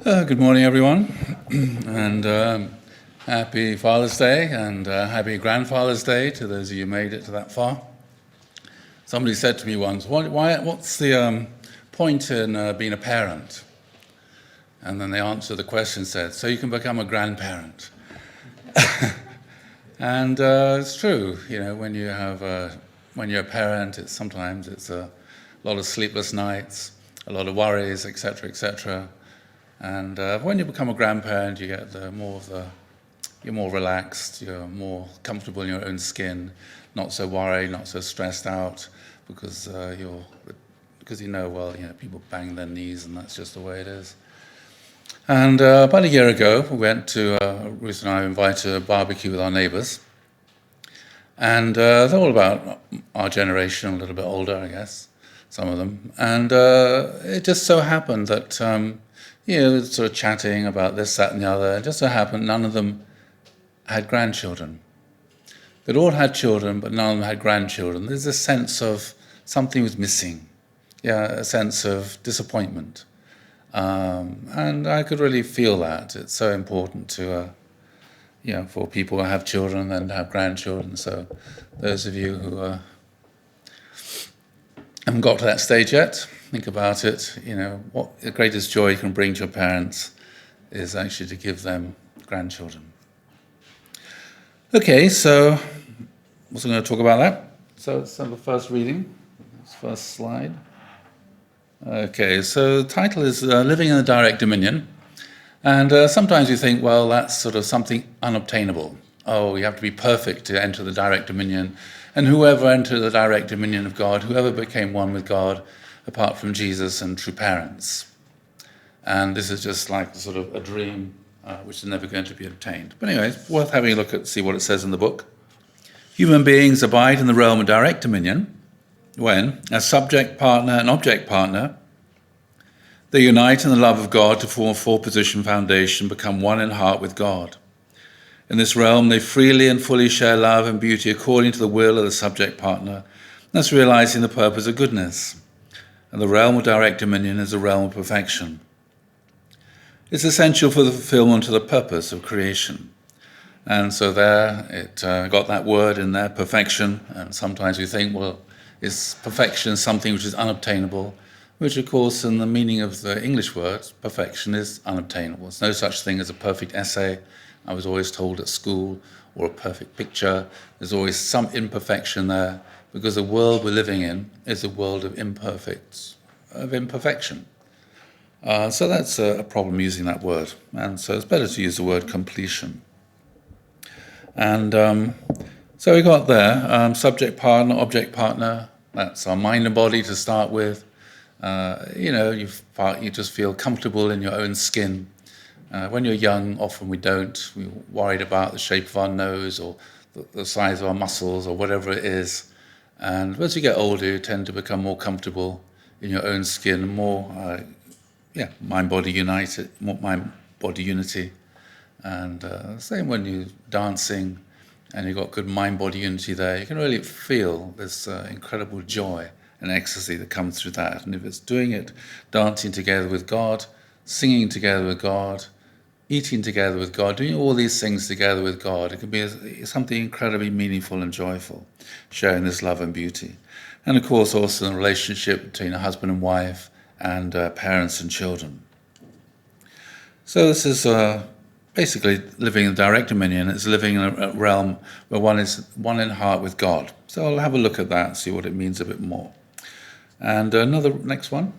Good morning, everyone, and happy Father's Day and happy Grandfather's Day to those of you who made it to that far. Somebody said to me once, what's the point in being a parent? And then they answered the question, said, so you can become a grandparent. And it's true, you know, when you're a parent, sometimes it's a lot of sleepless nights, a lot of worries, etc., etc. And when you become a grandparent, you get you're more relaxed, you're more comfortable in your own skin, not so worried, not so stressed out, because people bang their knees, and that's just the way it is. And about a year ago, we went to Ruth and I were invited to a barbecue with our neighbours, and they're all about our generation, a little bit older, I guess, some of them. And it just so happened that sort of chatting about this, that, and the other. It just so happened none of them had grandchildren. They'd all had children, but none of them had grandchildren. There's a sense of something was missing, a sense of disappointment. And I could really feel that. It's so important to, for people to have children and to have grandchildren. So those of you who haven't got to that stage yet, think about it. What the greatest joy you can bring to your parents is actually to give them grandchildren. Okay, so what's going to talk about that? So it's the first reading, first slide. Okay, so the title is Living in the Direct Dominion. And sometimes you think, well, that's sort of something unobtainable. Oh, you have to be perfect to enter the direct dominion. And whoever entered the direct dominion of God, whoever became one with God, apart from Jesus and true parents. And this is just like sort of a dream which is never going to be obtained. But anyway, it's worth having a look at, see what it says in the book. Human beings abide in the realm of direct dominion when, as subject partner and object partner, they unite in the love of God to form a four-position foundation, become one in heart with God. In this realm, they freely and fully share love and beauty according to the will of the subject partner, thus realizing the purpose of goodness. And the realm of direct dominion is the realm of perfection. It's essential for the fulfillment of the purpose of creation. And so there, it got that word in there, perfection. And sometimes we think, well, is perfection something which is unobtainable? Which, of course, in the meaning of the English word, perfection is unobtainable. There's no such thing as a perfect essay, I was always told at school, or a perfect picture. There's always some imperfection there, because the world we're living in is a world of imperfection. So that's a problem using that word. And so it's better to use the word completion. And so we got there, subject partner, object partner. That's our mind and body to start with. You just feel comfortable in your own skin. When you're young, often we don't. We're worried about the shape of our nose or the size of our muscles or whatever it is. And as you get older, you tend to become more comfortable in your own skin, more, mind-body united, more mind-body unity. And same when you're dancing and you've got good mind-body unity there, you can really feel this incredible joy and ecstasy that comes through that. And if it's doing it, dancing together with God, singing together with God, eating together with God, doing all these things together with God, it can be something incredibly meaningful and joyful, sharing this love and beauty. And of course also the relationship between a husband and wife and parents and children. So this is basically living in direct dominion. It's living in a realm where one is one in heart with God. So I'll have a look at that and see what it means a bit more. And next one.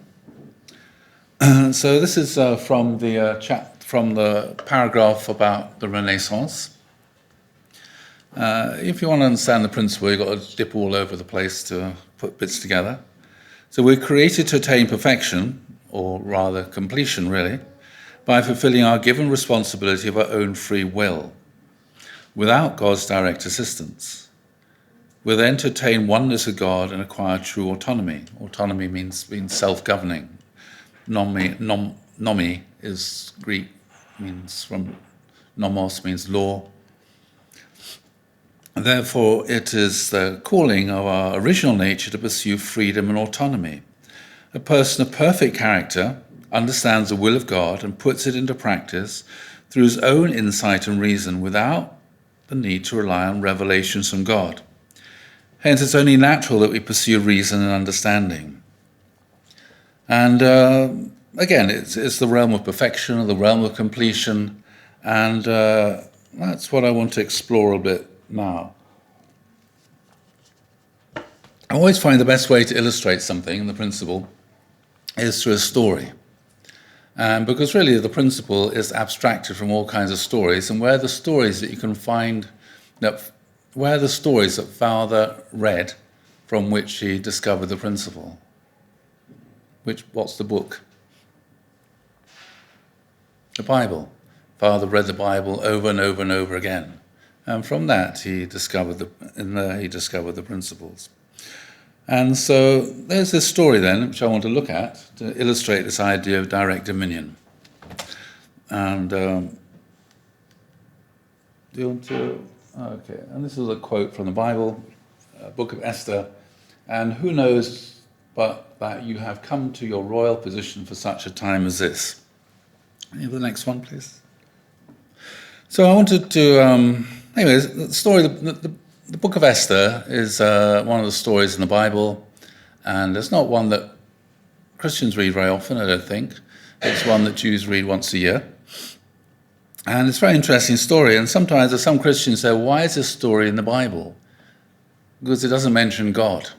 So this is from the paragraph about the Renaissance. If you want to understand the principle, you've got to dip all over the place to put bits together. So we're created to attain perfection, or rather completion really, by fulfilling our given responsibility of our own free will, without God's direct assistance. We're then to attain oneness with God and acquire true autonomy. Autonomy means being self-governing. Nomi is Greek, means from nomos means law. Therefore, it is the calling of our original nature to pursue freedom and autonomy. A person of perfect character understands the will of God and puts it into practice through his own insight and reason without the need to rely on revelations from God. Hence, it's only natural that we pursue reason and understanding. And again, it's the realm of perfection, or the realm of completion, and that's what I want to explore a bit now. I always find the best way to illustrate something, the principle, is through a story. Because really the principle is abstracted from all kinds of stories, and where the stories that you can find, where the stories that Father read from which he discovered the principle. What's the book? The Bible. Father read the Bible over and over and over again. And from that he discovered the principles. And so there's this story then, which I want to look at, to illustrate this idea of direct dominion. And do you want to... Okay, and this is a quote from the Bible, book of Esther. And who knows but that you have come to your royal position for such a time as this. Can you have the next one, please? So I wanted to... anyways, the story... The book of Esther is one of the stories in the Bible, and it's not one that Christians read very often, I don't think. It's one that Jews read once a year. And it's a very interesting story, and sometimes some Christians say, why is this story in the Bible? Because it doesn't mention God.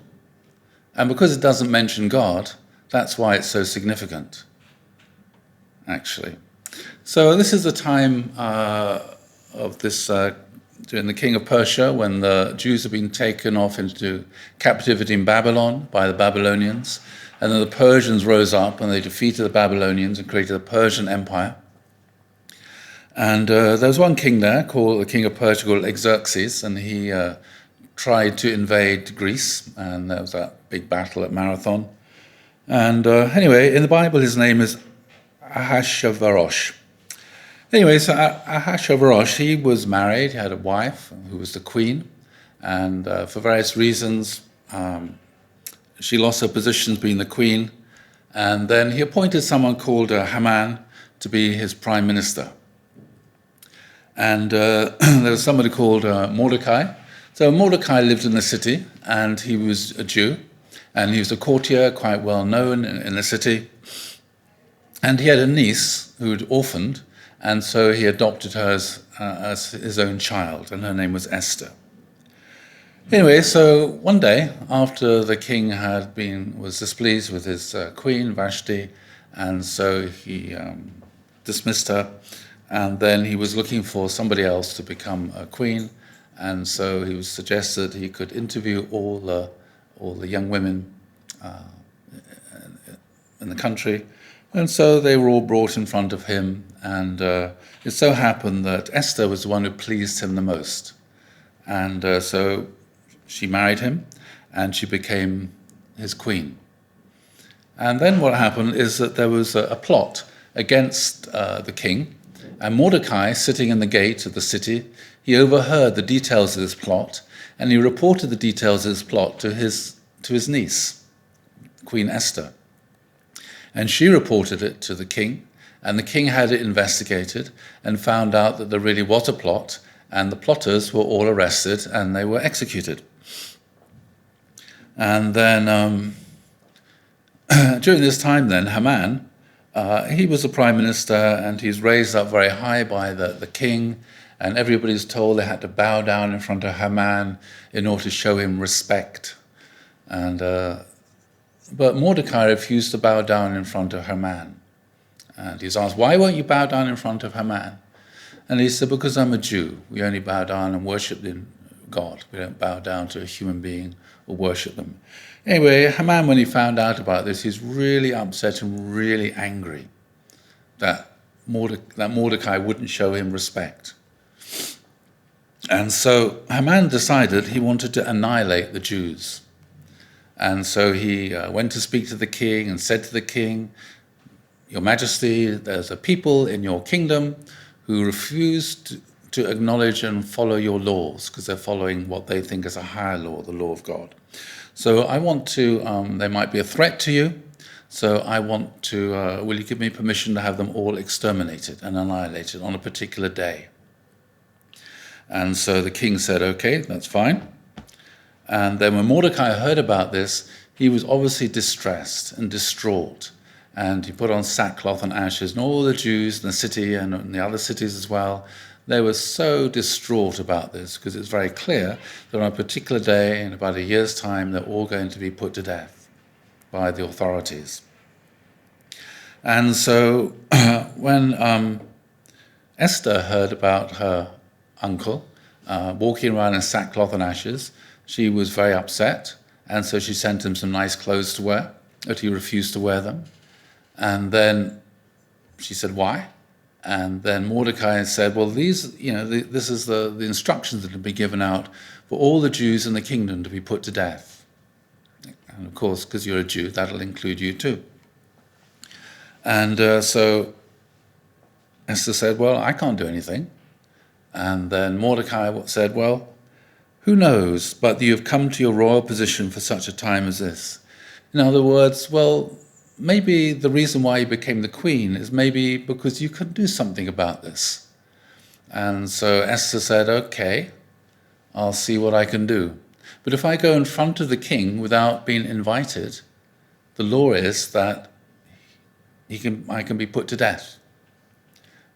And because it doesn't mention God, that's why it's so significant, actually. So this is the time of this... during the king of Persia, when the Jews have been taken off into captivity in Babylon by the Babylonians, and then the Persians rose up and they defeated the Babylonians and created the Persian Empire. And there was one king there, called the king of Persia, called Xerxes, and he tried to invade Greece, and there was that big battle at Marathon. And anyway, in the Bible his name is Ahasuerus. Anyway, so Ahasuerus, he was married, he had a wife who was the queen, and for various reasons she lost her position as being the queen, and then he appointed someone called Haman to be his prime minister. And there was somebody called Mordecai. So Mordecai lived in the city, and he was a Jew, and he was a courtier, quite well known in the city, and he had a niece who had orphaned, and so he adopted her as his own child, and her name was Esther. Anyway, so one day, after the king was displeased with his queen, Vashti, and so he dismissed her, and then he was looking for somebody else to become a queen, and so he was suggested he could interview all the young women in the country. And so they were all brought in front of him, and it so happened that Esther was the one who pleased him the most. And so she married him, and she became his queen. And then what happened is that there was a plot against the king, and Mordecai, sitting in the gate of the city, he overheard the details of this plot, and he reported the details of this plot to his niece, Queen Esther. And she reported it to the king, and the king had it investigated and found out that there really was a plot, and the plotters were all arrested and they were executed. And then during this time then, Haman, he was the prime minister, and he's raised up very high by the king, and everybody's told they had to bow down in front of Haman in order to show him respect. And but Mordecai refused to bow down in front of Haman. And he's asked, why won't you bow down in front of Haman? And he said, because I'm a Jew. We only bow down and worship God. We don't bow down to a human being or worship them. Anyway, Haman, when he found out about this, he's really upset and really angry that Mordecai wouldn't show him respect. And so Haman decided he wanted to annihilate the Jews. And so he went to speak to the king and said to the king, Your Majesty, there's a people in your kingdom who refuse to acknowledge and follow your laws because they're following what they think is a higher law, the law of God. So I want to, they might be a threat to you, So I want to, will you give me permission to have them all exterminated and annihilated on a particular day? And so the king said, okay, that's fine. And then when Mordecai heard about this, he was obviously distressed and distraught. And he put on sackcloth and ashes, and all the Jews in the city and in the other cities as well, they were so distraught about this, because it's very clear that on a particular day, in about a year's time, they're all going to be put to death by the authorities. And so when Esther heard about her uncle walking around in sackcloth and ashes, she was very upset, and so she sent him some nice clothes to wear, but he refused to wear them. And then she said, why? And then Mordecai said, well, these, this is the instructions that have been given out for all the Jews in the kingdom to be put to death. And of course, because you're a Jew, that'll include you too. And so Esther said, well, I can't do anything. And then Mordecai said, well, who knows, but you have come to your royal position for such a time as this. In other words, well, maybe the reason why you became the queen is maybe because you could do something about this. And so Esther said, okay, I'll see what I can do. But if I go in front of the king without being invited, the law is that I can be put to death.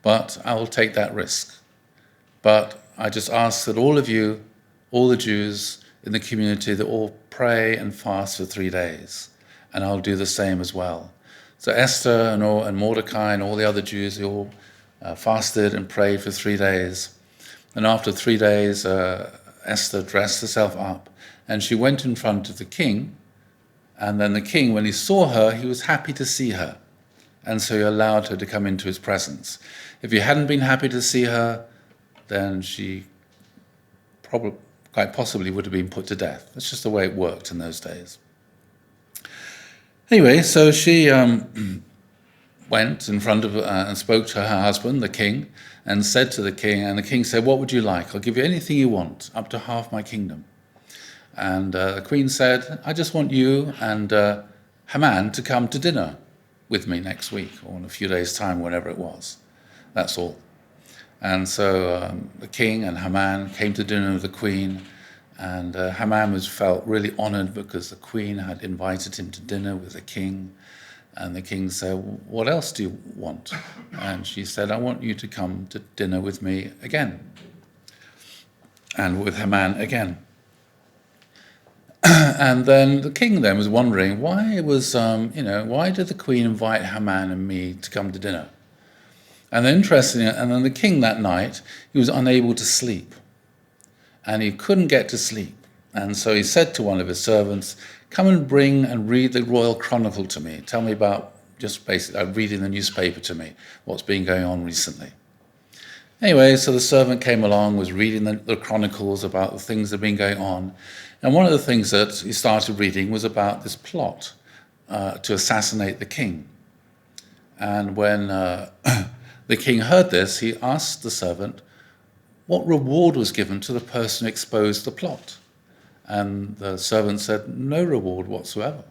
But I will take that risk. But I just ask that all of you, all the Jews in the community, that all pray and fast for 3 days. And I'll do the same as well. So Esther and Mordecai and all the other Jews, they all fasted and prayed for 3 days. And after 3 days, Esther dressed herself up and she went in front of the king. And then the king, when he saw her, he was happy to see her. And so he allowed her to come into his presence. If he hadn't been happy to see her, then she quite possibly would have been put to death. That's just the way it worked in those days. Anyway, so she went in front of and spoke to her husband, the king, and said to the king, and the king said, what would you like? I'll give you anything you want, up to half my kingdom. And the queen said, I just want you and Haman to come to dinner with me next week, or in a few days' time, whenever it was. That's all. And so the king and Haman came to dinner with the queen, and Haman felt really honored because the queen had invited him to dinner with the king. And the king said, what else do you want? And she said, I want you to come to dinner with me again, and with Haman again. And then the king then was wondering why did the queen invite Haman and me to come to dinner? And then then the king that night, he was unable to sleep. And he couldn't get to sleep. And so he said to one of his servants, come and bring and read the Royal Chronicle to me. Tell me about, just basically reading the newspaper to me, what's been going on recently. Anyway, so the servant came along, was reading the chronicles about the things that have been going on. And one of the things that he started reading was about this plot to assassinate the king. And when the king heard this, he asked the servant what reward was given to the person who exposed the plot. And the servant said, no reward whatsoever.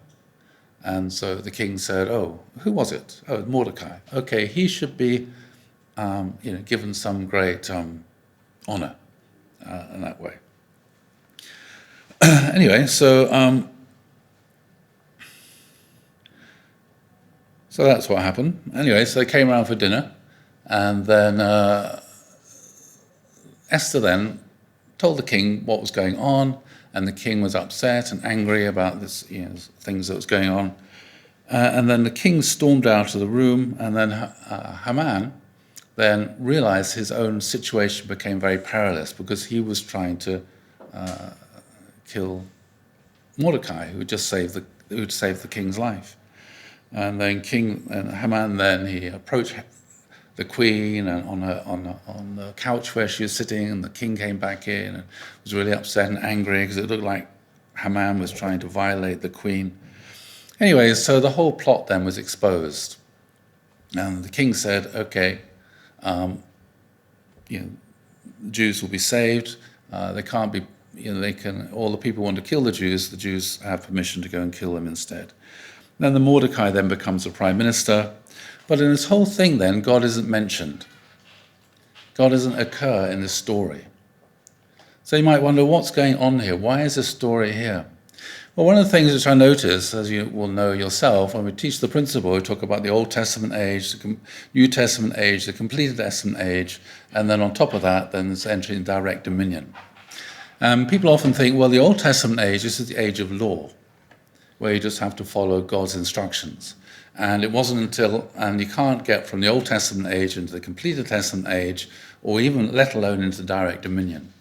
And so the king said, oh, who was it? Oh, Mordecai. Okay, he should be given some great honor in that way. Anyway, so that's what happened. Anyway, so they came around for dinner, and then Esther then told the king what was going on, and the king was upset and angry about this, things that was going on. And then the king stormed out of the room, and then Haman then realized his own situation became very perilous because he was trying to kill Mordecai, who had saved the king's life. And then Haman then he approached the queen and on the couch where she was sitting, and the king came back in and was really upset and angry because it looked like Haman was trying to violate the queen. Anyway, so the whole plot then was exposed, and the king said, "Okay, the Jews will be saved. They can't be. They can. All the people want to kill the Jews. The Jews have permission to go and kill them instead." Then the Mordecai then becomes a prime minister. But in this whole thing then, God isn't mentioned. God doesn't occur in this story. So you might wonder, what's going on here? Why is this story here? Well, one of the things which I notice, as you will know yourself, when we teach the principle, we talk about the Old Testament age, the New Testament age, the completed Testament age, and then on top of that, then there's entry in direct dominion. People often think, well, the Old Testament age, this is the age of law, where you just have to follow God's instructions. And it wasn't until, and you can't get from the Old Testament age into the completed Testament age, or even let alone into direct dominion.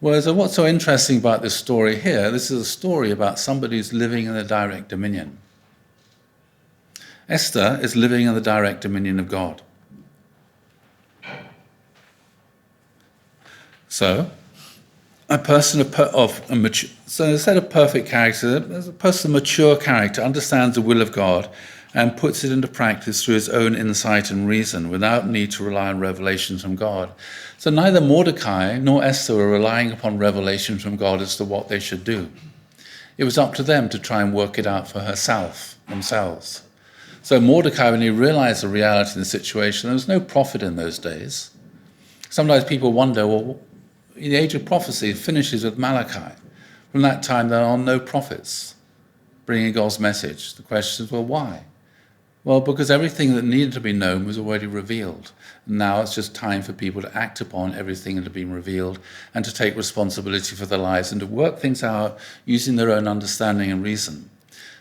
Whereas what's so interesting about this story here, this is a story about somebody who's living in the direct dominion. Esther is living in the direct dominion of God. So, a person so instead of perfect character, there's a person of mature character, understands the will of God, and puts it into practice through his own insight and reason, without need to rely on revelation from God. So neither Mordecai nor Esther were relying upon revelation from God as to what they should do. It was up to them to try and work it out for themselves. So Mordecai, when he realized the reality of the situation, there was no prophet in those days. Sometimes people wonder, well, the age of prophecy finishes with Malachi. From that time, there are no prophets bringing God's message. The question is, well, why? Well, because everything that needed to be known was already revealed. Now it's just time for people to act upon everything that had been revealed and to take responsibility for their lives and to work things out using their own understanding and reason.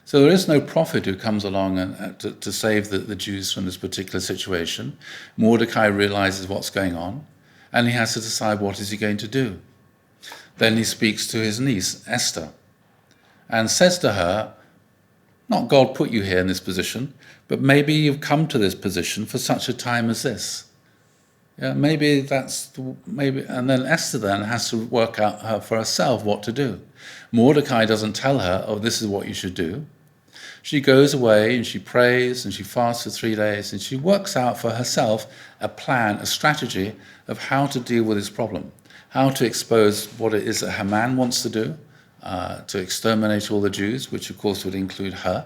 So there is no prophet who comes along to save the Jews from this particular situation. Mordecai realizes what's going on, and he has to decide what is he going to do. Then he speaks to his niece, Esther, and says to her, not God put you here in this position, but maybe you've come to this position for such a time as this. Yeah, maybe and then Esther then has to work out for herself what to do. Mordecai doesn't tell her, oh, this is what you should do. She goes away and she prays and she fasts for 3 days and she works out for herself a plan, a strategy of how to deal with this problem, how to expose what it is that Haman wants to do, to exterminate all the Jews, which of course would include her,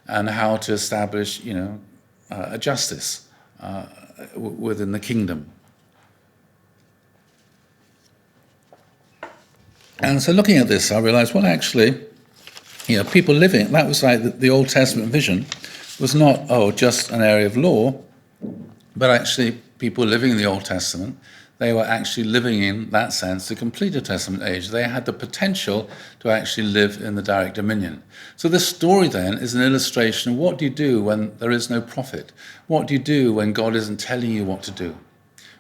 and how to establish, a justice within the kingdom. And so looking at this, I realized, well, actually, people living, that was like the Old Testament vision was not, just an area of law, but actually people living in the Old Testament, they were actually living in that sense the completed Testament age. They had the potential to actually live in the direct dominion. So this story then is an illustration of what do you do when there is no prophet? What do you do when God isn't telling you what to do?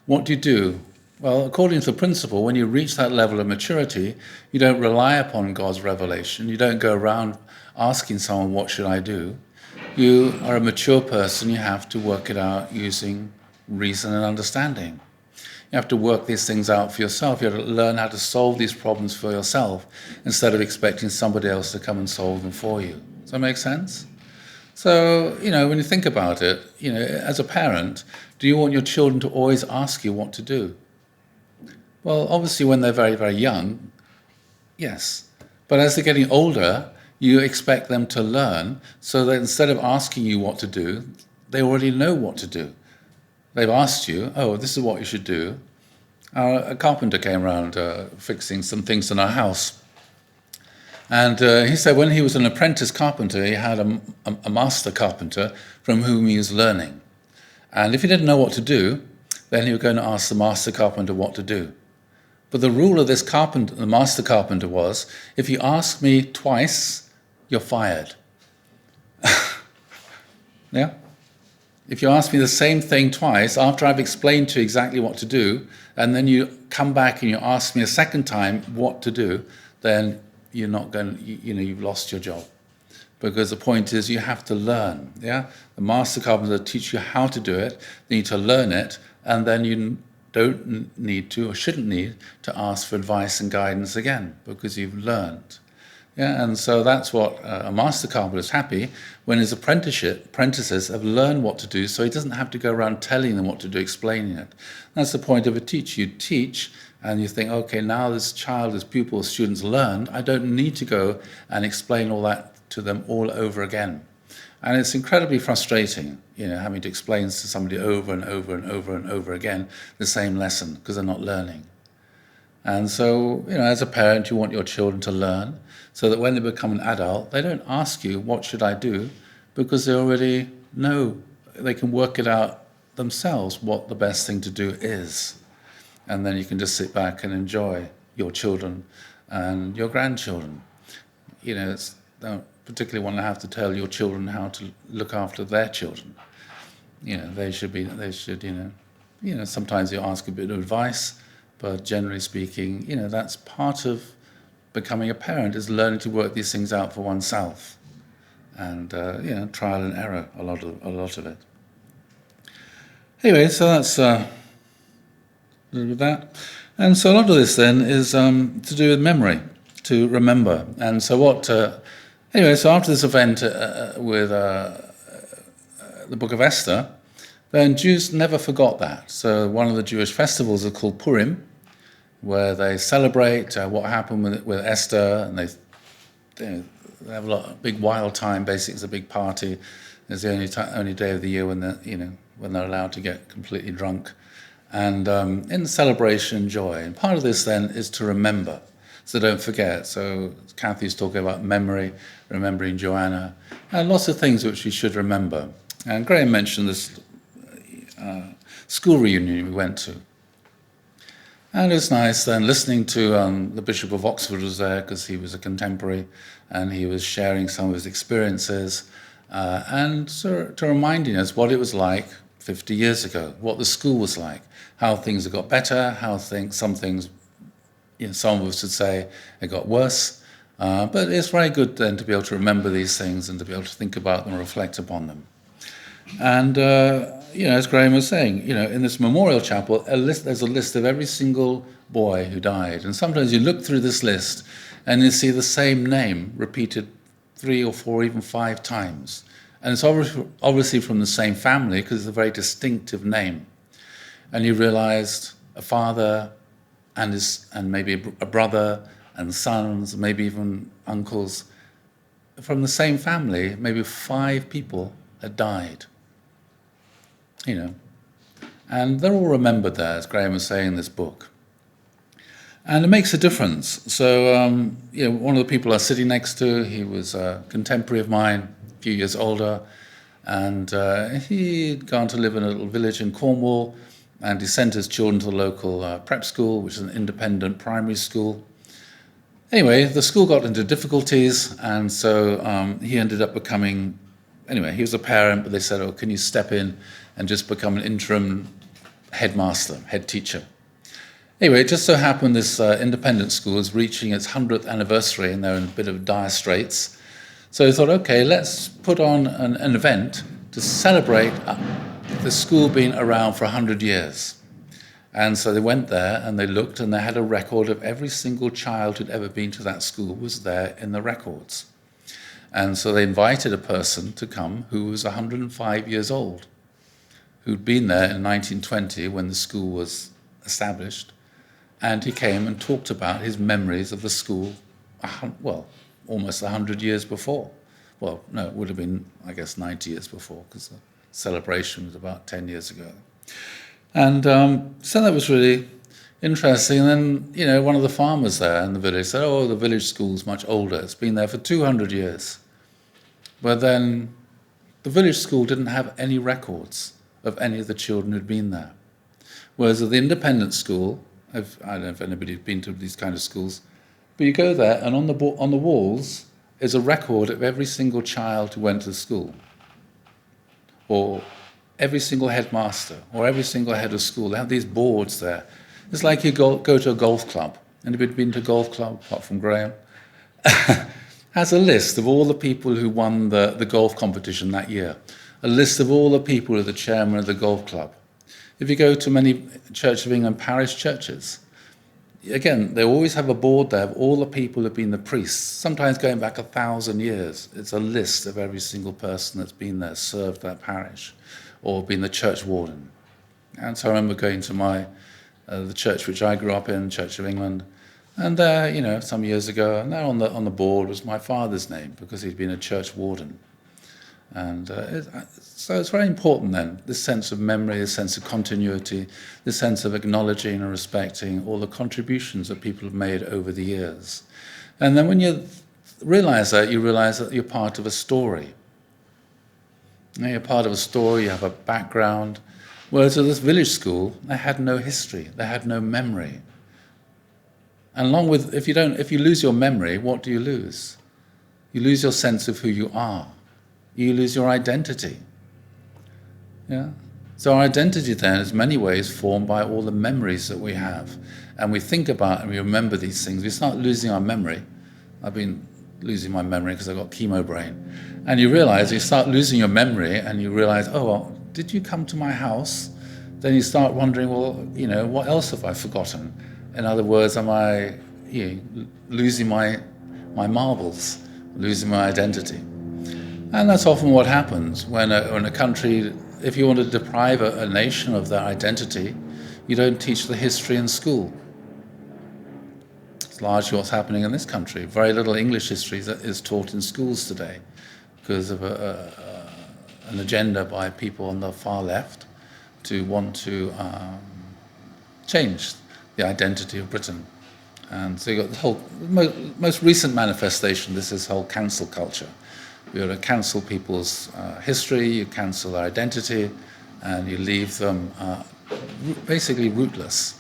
What do you do? Well, according to the principle, when you reach that level of maturity, you don't rely upon God's revelation. You don't go around asking someone, what should I do? You are a mature person. You have to work it out using reason and understanding. You have to work these things out for yourself. You have to learn how to solve these problems for yourself instead of expecting somebody else to come and solve them for you. Does that make sense? So, when you think about it, as a parent, do you want your children to always ask you what to do? Well, obviously when they're very, very young, yes. But as they're getting older, you expect them to learn so that instead of asking you what to do, they already know what to do. They've asked you, this is what you should do. A carpenter came around fixing some things in our house. And he said when he was an apprentice carpenter, he had a master carpenter from whom he was learning. And if he didn't know what to do, then he was going to ask the master carpenter what to do. But the rule of this carpenter, the master carpenter, was, if you ask me twice, you're fired. Yeah? If you ask me the same thing twice, after I've explained to you exactly what to do, and then you come back and you ask me a second time what to do, then you're not going, you've lost your job. Because the point is you have to learn, yeah? The master carpenter teaches you how to do it, you need to learn it, and then you don't need to or shouldn't need to ask for advice and guidance again, because you've learned. Yeah, and so that's what a master carpenter is happy when his apprentices have learned what to do, so he doesn't have to go around telling them what to do, explaining it. That's the point of a teacher. You teach, and you think, okay, now this child, this pupil, students learned. I don't need to go and explain all that to them all over again. And it's incredibly frustrating, having to explain to somebody over and over and over and over again the same lesson because they're not learning. And so, as a parent, you want your children to learn so that when they become an adult, they don't ask you, what should I do? Because they already know, they can work it out themselves what the best thing to do is. And then you can just sit back and enjoy your children and your grandchildren. Don't particularly want to have to tell your children how to look after their children. Sometimes you ask a bit of advice, but generally speaking, that's part of becoming a parent, is learning to work these things out for oneself. And, trial and error, a lot of it. Anyway, so that's a little bit of that. And so a lot of this then is to do with memory, to remember. And so so after this event with the book of Esther, then Jews never forgot that. So one of the Jewish festivals is called Purim, where they celebrate what happened with Esther, and they have a big wild time. Basically, it's a big party. It's the only day of the year when they're allowed to get completely drunk, and in celebration and joy. And part of this then is to remember, so don't forget. So Kathy's talking about memory, remembering Joanna, and lots of things which we should remember. And Graham mentioned this school reunion we went to. And it was nice then listening to the Bishop of Oxford was there because he was a contemporary, and he was sharing some of his experiences and to reminding us what it was like 50 years ago, what the school was like, how things have got better, how some things, some of us would say it got worse. But it's very good then to be able to remember these things and to be able to think about them and reflect upon them. And, as Graham was saying, in this memorial chapel, there's a list of every single boy who died. And sometimes you look through this list and you see the same name repeated 3 or 4, even 5 times. And it's obviously from the same family because it's a very distinctive name. And you realized a father and maybe a brother and sons, maybe even uncles, from the same family, maybe 5 people had died. And they're all remembered there, as Graham was saying in this book. And it makes a difference. So, one of the people I was sitting next to, he was a contemporary of mine, a few years older, and he'd gone to live in a little village in Cornwall, and he sent his children to the local prep school, which is an independent primary school. Anyway, the school got into difficulties, and so he ended up becoming, he was a parent, but they said, oh, can you step in and just become an interim headmaster, head teacher? Anyway, it just so happened this independent school is reaching its 100th anniversary, and they're in a bit of dire straits. So they thought, okay, let's put on an event to celebrate the school being around for 100 years. And so they went there and they looked, and they had a record of every single child who'd ever been to that school was there in the records. And so they invited a person to come who was 105 years old, who'd been there in 1920 when the school was established. And he came and talked about his memories of the school, almost 100 years before. Well, no, it would have been, 90 years before, because the celebration was about 10 years ago. And so that was really interesting. And then, one of the farmers there in the village said, oh, the village school's much older. It's been there for 200 years. But then the village school didn't have any records of any of the children who'd been there. Whereas at the independent school, I don't know if anybody's been to these kind of schools, but you go there and on the walls is a record of every single child who went to the school, or every single headmaster, or every single head of school. They have these boards there. It's like you go to a golf club. Anybody been to a golf club, apart from Graham? Has a list of all the people who won the golf competition that year. A list of all the people who are the chairman of the golf club. If you go to many Church of England parish churches, again, they always have a board there of all the people who have been the priests, sometimes going back 1,000 years. It's a list of every single person that's been there, served that parish, or been the church warden. And so I remember going to the church which I grew up in, Church of England, and there, some years ago, and there on the board was my father's name, because he'd been a church warden. And so it's very important then, this sense of memory, this sense of continuity, this sense of acknowledging and respecting all the contributions that people have made over the years. And then when you realize that you're part of a story. You're part of a story, you have a background. Whereas at this village school, they had no history, they had no memory. And along with, if you lose your memory, what do you lose? You lose your sense of who you are. You lose your identity. Yeah? So our identity then is in many ways formed by all the memories that we have. And we think about and we remember these things. We start losing our memory. I've been losing my memory because I've got chemo brain. And you realize, you start losing your memory and you realize, oh, well, did you come to my house? Then you start wondering, well, what else have I forgotten? In other words, am I losing my marbles, losing my identity? And that's often what happens when a country, if you want to deprive a nation of their identity, you don't teach the history in school. It's largely what's happening in this country. Very little English history is taught in schools today because of an agenda by people on the far left to want to change the identity of Britain. And so you've got the whole most recent manifestation, this whole cancel culture. You're going to cancel people's history, you cancel their identity, and you leave them basically rootless,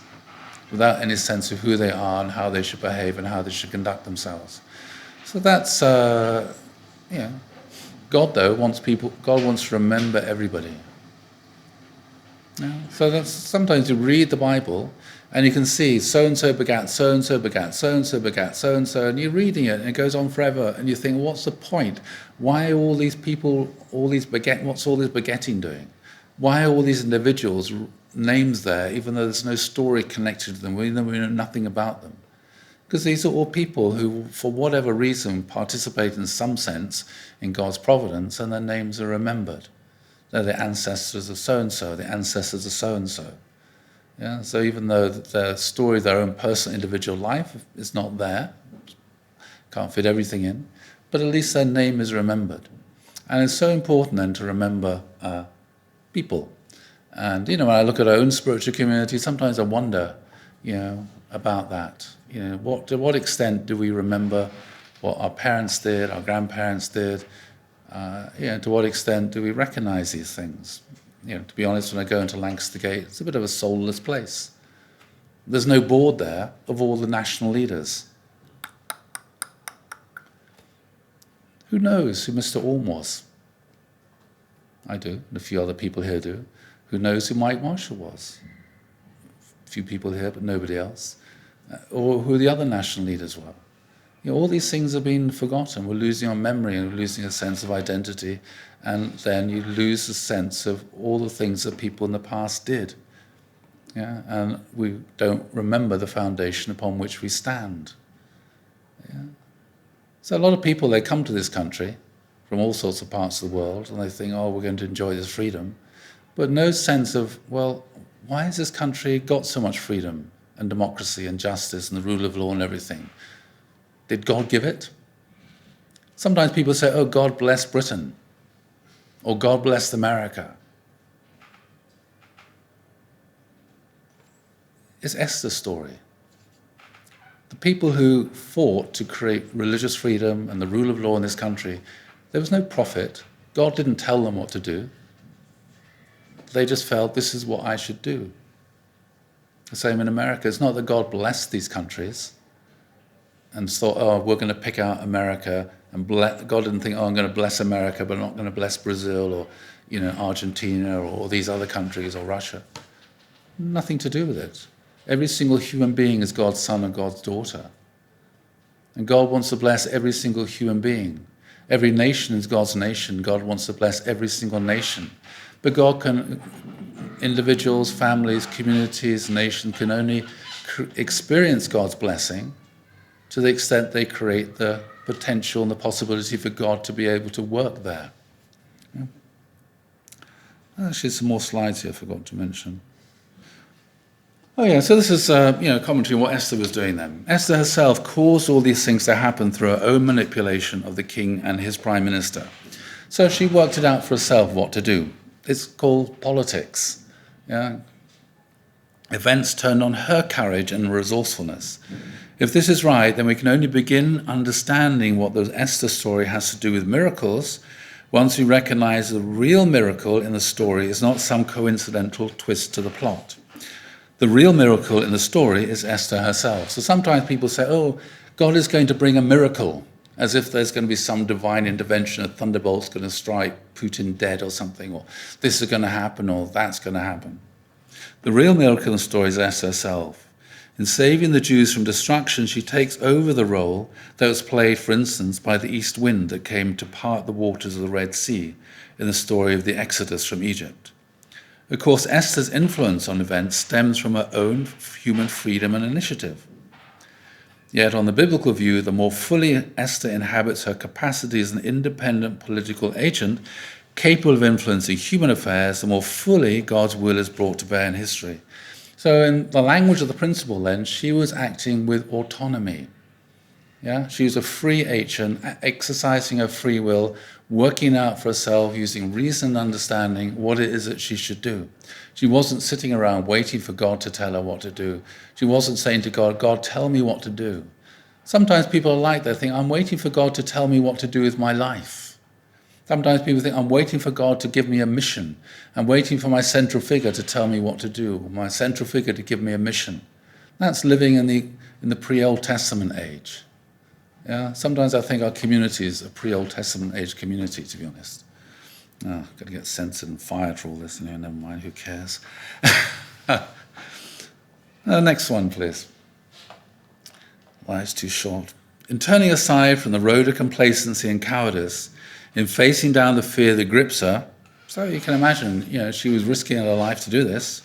without any sense of who they are and how they should behave and how they should conduct themselves. So that's, God though God wants to remember everybody. Yeah. So that's, sometimes you read the Bible and you can see so-and-so begat, so-and-so begat, so-and-so begat, so-and-so, and you're reading it and it goes on forever and you think, what's the point? Why are all these people, what's all this begetting doing? Why are all these individuals' names there, even though there's no story connected to them, we know nothing about them? Because these are all people who, for whatever reason, participate in some sense in God's providence and their names are remembered. They're the ancestors of so-and-so, the ancestors of so-and-so. Yeah? So even though their story, their own personal individual life is not there, can't fit everything in, but at least their name is remembered. And it's so important then to remember people. And when I look at our own spiritual community, sometimes I wonder, about that. To what extent do we remember what our parents did, our grandparents did? To what extent do we recognize these things? To be honest, when I go into Lancaster Gate, it's a bit of a soulless place. There's no board there of all the national leaders. Who knows who Mr. Orme was? I do, and a few other people here do. Who knows who Mike Marshall was? A few people here, but nobody else. Or who the other national leaders were. All these things have been forgotten. We're losing our memory and we're losing a sense of identity, and then you lose the sense of all the things that people in the past did. Yeah? And we don't remember the foundation upon which we stand. Yeah? So a lot of people, they come to this country from all sorts of parts of the world, and they think, oh, we're going to enjoy this freedom. But no sense of, well, why has this country got so much freedom and democracy and justice and the rule of law and everything? Did God give it? Sometimes people say, oh, God bless Britain, or God bless America. It's Esther's story. The people who fought to create religious freedom and the rule of law in this country, there was no prophet. God didn't tell them what to do. They just felt, this is what I should do. The same in America. It's not that God blessed these countries and thought, oh, we're going to pick out America, and God didn't think, oh, I'm going to bless America, but I'm not going to bless Brazil or Argentina or these other countries or Russia. Nothing to do with it. Every single human being is God's son and God's daughter. And God wants to bless every single human being. Every nation is God's nation. God wants to bless every single nation. But individuals, families, communities, nations can only experience God's blessing to the extent they create the potential and the possibility for God to be able to work there. Yeah. Actually, some more slides here I forgot to mention. Oh yeah, so this is commentary on what Esther was doing then. Esther herself caused all these things to happen through her own manipulation of the king and his prime minister. So she worked it out for herself what to do. It's called politics. Yeah? Events turned on her courage and resourcefulness. If this is right, then we can only begin understanding what the Esther story has to do with miracles once we recognize the real miracle in the story is not some coincidental twist to the plot. The real miracle in the story is Esther herself. So sometimes people say, oh, God is going to bring a miracle, as if there's going to be some divine intervention, a thunderbolt's going to strike Putin dead or something, or this is going to happen, or that's going to happen. The real miracle in the story is Esther herself. In saving the Jews from destruction, she takes over the role that was played, for instance, by the east wind that came to part the waters of the Red Sea in the story of the Exodus from Egypt. Of course, Esther's influence on events stems from her own human freedom and initiative. Yet, on the biblical view, the more fully Esther inhabits her capacity as an independent political agent capable of influencing human affairs, the more fully God's will is brought to bear in history. So in the language of the principle then, she was acting with autonomy. Yeah? She was a free agent, exercising her free will, working out for herself, using reason and understanding what it is that she should do. She wasn't sitting around waiting for God to tell her what to do. She wasn't saying to God, God, tell me what to do. Sometimes people are like that, think, I'm waiting for God to tell me what to do with my life. Sometimes people think, I'm waiting for God to give me a mission. I'm waiting for my central figure to tell me what to do, or my central figure to give me a mission. That's living in the pre-Old Testament age. Yeah? Sometimes I think our community is a pre-Old Testament age community, to be honest. Oh, I've got to get censored and fired for all this. Never mind, who cares? Next one, please. Life's too short. In turning aside from the road of complacency and cowardice, in facing down the fear that grips her, so you can imagine, she was risking her life to do this,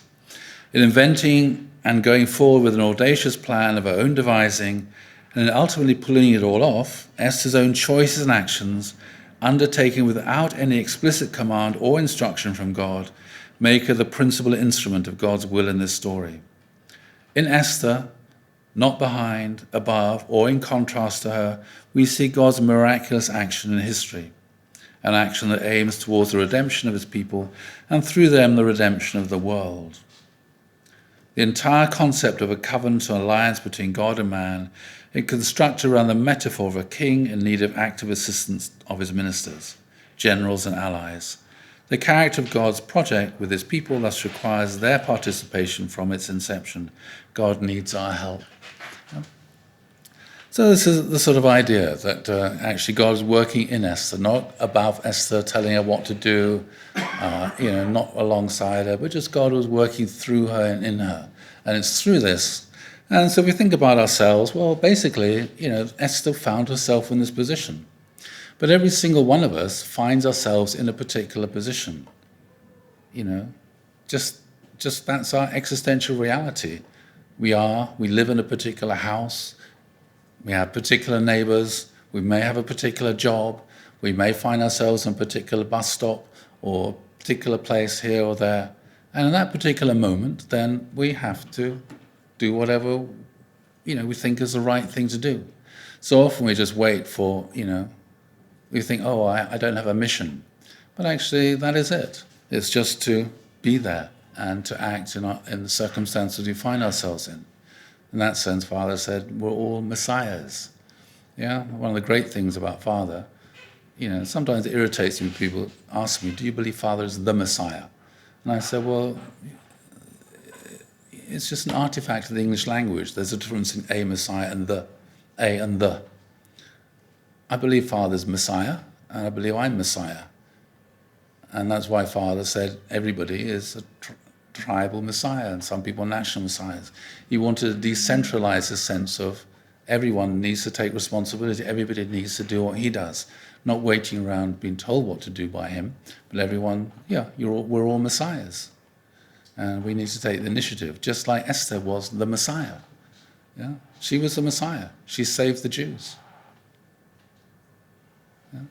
in inventing and going forward with an audacious plan of her own devising, and in ultimately pulling it all off, Esther's own choices and actions, undertaken without any explicit command or instruction from God, make her the principal instrument of God's will in this story. In Esther, not behind, above, or in contrast to her, we see God's miraculous action in history, an action that aims towards the redemption of his people, and through them the redemption of the world. The entire concept of a covenant or alliance between God and man is constructed around the metaphor of a king in need of active assistance of his ministers, generals and allies. The character of God's project with his people thus requires their participation from its inception. God needs our help. So this is the sort of idea that actually God is working in Esther, not above Esther, telling her what to do, not alongside her, but just God was working through her and in her. And it's through this. And so if we think about ourselves, well, basically, Esther found herself in this position. But every single one of us finds ourselves in a particular position. Just that's our existential reality. We live in a particular house. We have particular neighbours, we may have a particular job, we may find ourselves in a particular bus stop or a particular place here or there. And in that particular moment, then we have to do whatever, we think is the right thing to do. So often we just wait for, we think, I don't have a mission. But actually, that is it. It's just to be there and to act in the circumstances we find ourselves in. In that sense, Father said, we're all messiahs. Yeah, one of the great things about Father, sometimes it irritates me when people ask me, do you believe Father is the Messiah? And I said, well, it's just an artifact of the English language. There's a difference in a Messiah and the. A and the. I believe Father's Messiah, and I believe I'm Messiah. And that's why Father said everybody is a tribal Messiah, and some people national Messiahs. He wanted to decentralize the sense of everyone needs to take responsibility, everybody needs to do what he does, not waiting around being told what to do by him, but everyone, we're all Messiahs. And we need to take the initiative, just like Esther was the Messiah. Yeah? She was the Messiah. She saved the Jews. Yeah?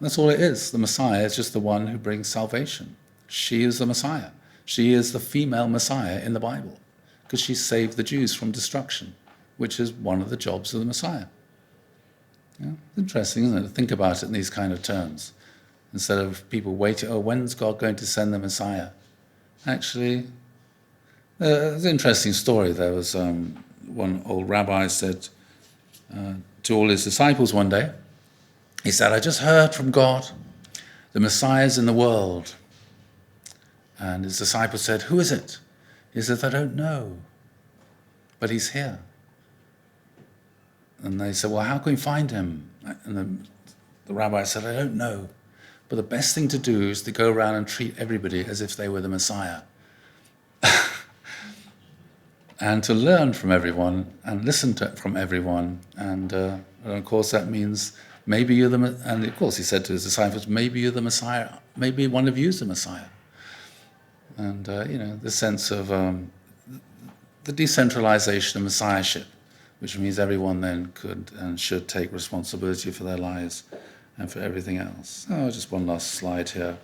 That's all it is. The Messiah is just the one who brings salvation. She is the Messiah. She is the female Messiah in the Bible because she saved the Jews from destruction, which is one of the jobs of the Messiah. Yeah? Interesting, isn't it, to think about it in these kind of terms. instead of people waiting, oh, when's God going to send the Messiah? Actually, it's an interesting story. There was one old rabbi said to all his disciples one day, he said, I just heard from God, the Messiah's in the world. And his disciples said, who is it? He said, I don't know, but he's here. And they said, well, how can we find him? And the rabbi said, I don't know, but the best thing to do is to go around and treat everybody as if they were the Messiah. And to learn from everyone and listen from everyone. And of course that means maybe you're and of course he said to his disciples, maybe you're the Messiah, maybe one of you's the Messiah. And, the sense of the decentralization of messiahship, which means everyone then could and should take responsibility for their lives and for everything else. Oh, just one last slide here.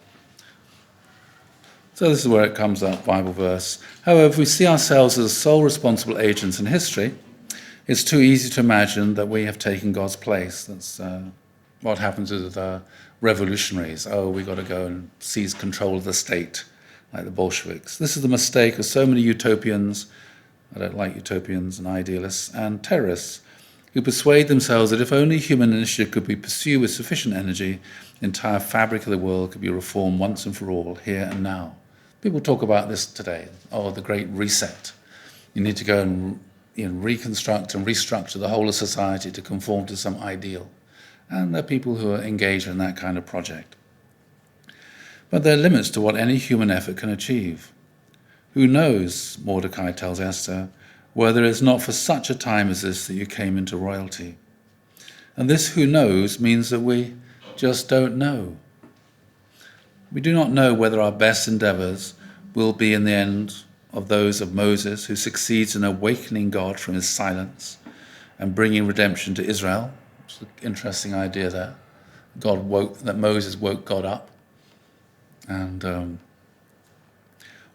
So this is where it comes up, Bible verse. However, if we see ourselves as sole responsible agents in history, it's too easy to imagine that we have taken God's place. That's what happens with the revolutionaries. Oh, we've got to go and seize control of the state, like the Bolsheviks. This is the mistake of so many utopians, I don't like utopians and idealists, and terrorists, who persuade themselves that if only human initiative could be pursued with sufficient energy, the entire fabric of the world could be reformed once and for all, here and now. People talk about this today, the Great Reset. You need to go and reconstruct and restructure the whole of society to conform to some ideal. And there are people who are engaged in that kind of project. But there are limits to what any human effort can achieve. Who knows, Mordecai tells Esther, whether it is not for such a time as this that you came into royalty. And this who knows means that we just don't know. We do not know whether our best endeavors will be in the end of those of Moses, who succeeds in awakening God from his silence and bringing redemption to Israel. It's an interesting idea there. Moses woke God up. And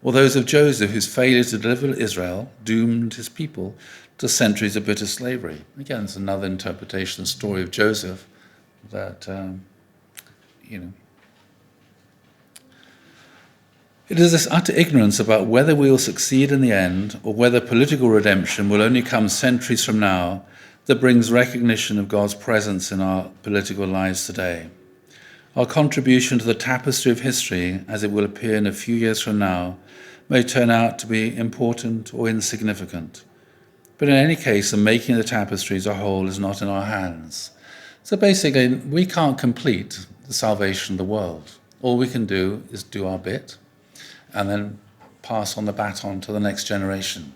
or those of Joseph, whose failure to deliver Israel doomed his people to centuries of bitter slavery. Again, it's another interpretation of the story of Joseph that, It is this utter ignorance about whether we will succeed in the end or whether political redemption will only come centuries from now that brings recognition of God's presence in our political lives today. Our contribution to the tapestry of history, as it will appear in a few years from now, may turn out to be important or insignificant. But in any case, the making of the tapestry as a whole is not in our hands. So basically, we can't complete the salvation of the world. All we can do is do our bit and then pass on the baton to the next generation.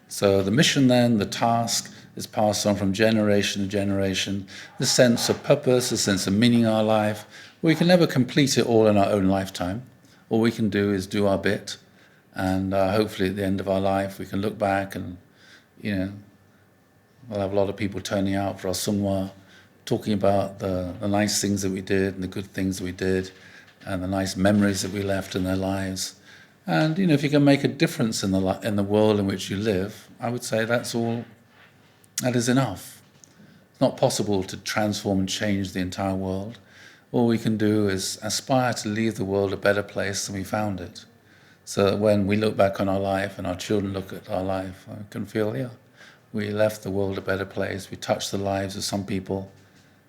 So the mission then, the task, is passed on from generation to generation. The sense of purpose, the sense of meaning in our life, we can never complete it all in our own lifetime. All we can do is do our bit, and hopefully at the end of our life we can look back and, we'll have a lot of people turning out for our sunwa, talking about the nice things that we did and the good things that we did and the nice memories that we left in their lives. And, if you can make a difference in the world in which you live, I would say that is enough. It's not possible to transform and change the entire world. All we can do is aspire to leave the world a better place than we found it. So that when we look back on our life and our children look at our life, I can feel, we left the world a better place. We touched the lives of some people.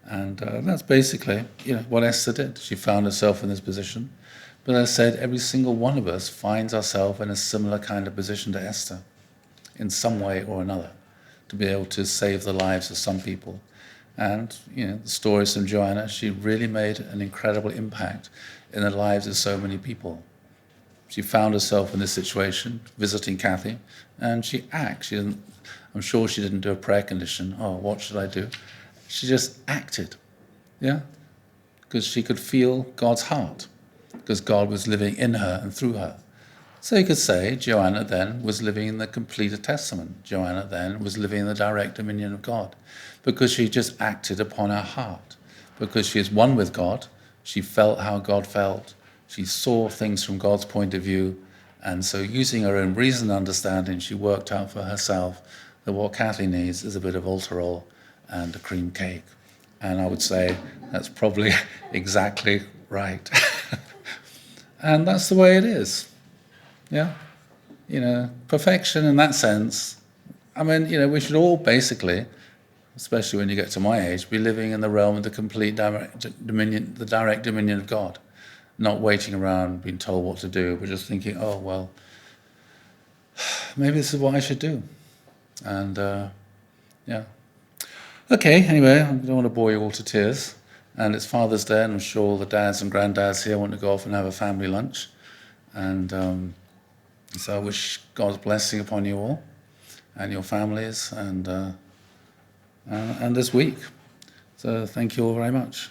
And that's basically, what Esther did. She found herself in this position. But as I said, every single one of us finds ourselves in a similar kind of position to Esther, in some way or another, to be able to save the lives of some people. And, the stories from Joanna, she really made an incredible impact in the lives of so many people. She found herself in this situation, visiting Kathy, and she acted. I'm sure she didn't do a prayer condition, what should I do? She just acted, because she could feel God's heart, because God was living in her and through her. So you could say Joanna then was living in the complete testament. Joanna then was living in the direct dominion of God, because she just acted upon her heart, because she is one with God. She felt how God felt. She saw things from God's point of view. And so using her own reason and understanding, she worked out for herself that what Kathy needs is a bit of Alterol and a cream cake. And I would say that's probably exactly right. And that's the way it is. Yeah? Perfection in that sense. I mean, we should all basically, especially when you get to my age, be living in the realm of the complete direct dominion of God. Not waiting around, being told what to do, but just thinking, oh, well, maybe this is what I should do. And, yeah. Okay, anyway, I don't want to bore you all to tears. And it's Father's Day, and I'm sure all the dads and granddads here want to go off and have a family lunch. And so I wish God's blessing upon you all and your families and this week. So thank you all very much.